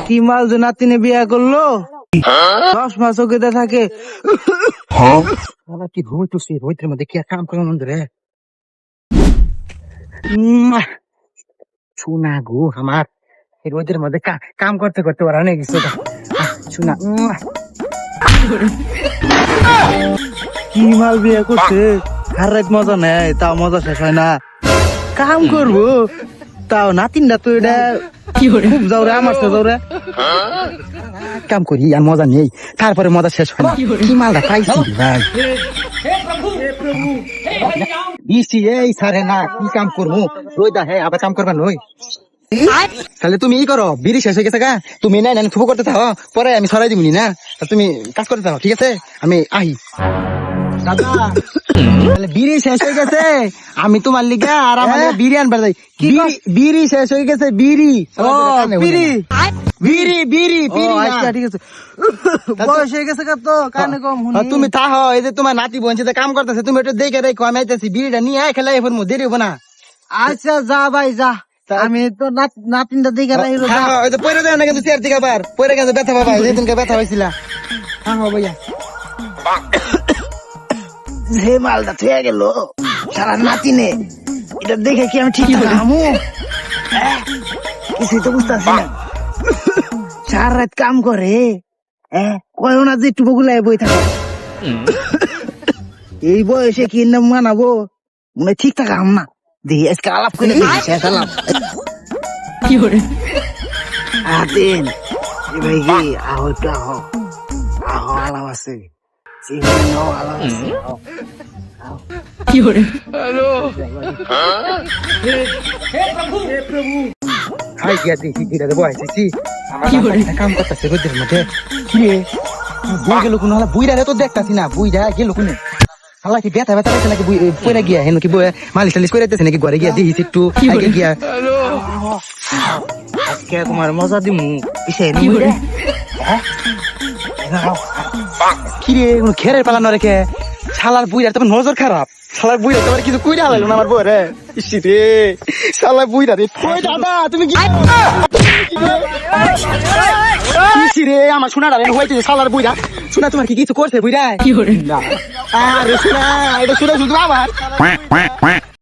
কি মাল যে নাতিনে বিয়া করলো 10 মাস ওকে থাকে। কি ঘুমাইতেছি রোদের মধ্যে কি আর কাম করে মন ধরে শোনা গো আমার এই রোদের মধ্যে কাম করতে করতে ওরা অনেক কিছু শোনা কি মাল বিয়া করছে আর রাত মজা নেয়, তাও মজা শেষ হয় না। কাম করবো তাও নাতিনটা তো এটা খুব যাওরে, আমার তো যাওরে। কাম করি আর মজা নেই, তারপরে মজা শেষ হয় না। কি মালটা পাইছি ভাই বৃষ্টি এই সারে না, কি কাম করবো রোদা হে আবার কাম করবা নই। তাহলে তুমি ই করো, বিড়ি শেষ হয়ে গেছে গা, তুমি নাই নাই খুব করতে থাকো, পরে আমি সরাই দিবনি না, তুমি কাজ করতে থাকো, ঠিক আছে? আমি আহি দাদা, তাহলে বিড়ি শেষ হয়ে গেছে, আমি তোমার লিগা আর আমার বিড়ি আনবার যাই। বিড়ি শেষ হয়ে গেছে, বিড়ি বিড়ি বিড়ি বিড়ি বিড়ি আচ্ছা ঠিক আছে। বয়স হয়ে গেছে তো কানে কম শুনি। তুমি থাকো, এই যে তোমার নাতি বোনছে কাম করতেছে, তুমি একটু দেখে রেখো, আমি আইতেছি, বিড়িটা নিয়ে খেলাই এর মধ্যে দেরি হবো না। আচ্ছা যা ভাই যা, আমি তো নাতিনটা দেখে রাখি। পরে যায় না কিন্তু চেয়ার দিকে আবার পরে গেছে, ব্যথা পাবা, যেদিনকে ব্যথা হয়েছিল। হ্যাঁ ভাইয়া, যে মালটা থয়ে গেল সারা নাতিনে, এটা দেখে কি আমি ঠিক আমু? কিছুই তো বুঝতেছি না। সারা রাত কাম করে, কয় না যে একটু গুলাই বই থাকে। এই বয়সে কি নাম মানাবো? মনে হয় ঠিক থাকে আম না। দেখি আজকে আলাপ করে শেষ আলাপ। কি করে আদিন ভাই কি আহো একটু আহো, আহো আলাপ আছে, আলাপ আছে। কি করে হ্যালো হাই গিয়া দেখি কিরা দেবো আইসি কাম করতেছে রোদের মধ্যে। কি রে বই গেল কোন হালা, বুইরা তো দেখতাছি না, বুইরা গেল কোনে হালা, কি ব্যথা ব্যথা পাইছে নাকি? পয়রা গিয়া হেন কি মালিশ টালিশ করে দিতেছে নাকি? ঘরে গিয়া দেখিস একটু আগে গিয়া। আজকে তোমার মজা দিমু কিসে কি রে খেরের পালানো রেখে শালার বুইরা তোমার নজর খারাপ, শালার বুইরা তোমার কিছু কইরা হালাইলো না আমার বউ রে। ইসি রে শালার বুইরা রে, কই দাদা তুমি কি ইসি রে আমার শোনাটা রে হইছে শালার বুইরা। শোনা তোমার কি কিছু করছে বুইরা? কি করে আরে শোনা, এটা শোনা শুধু আবার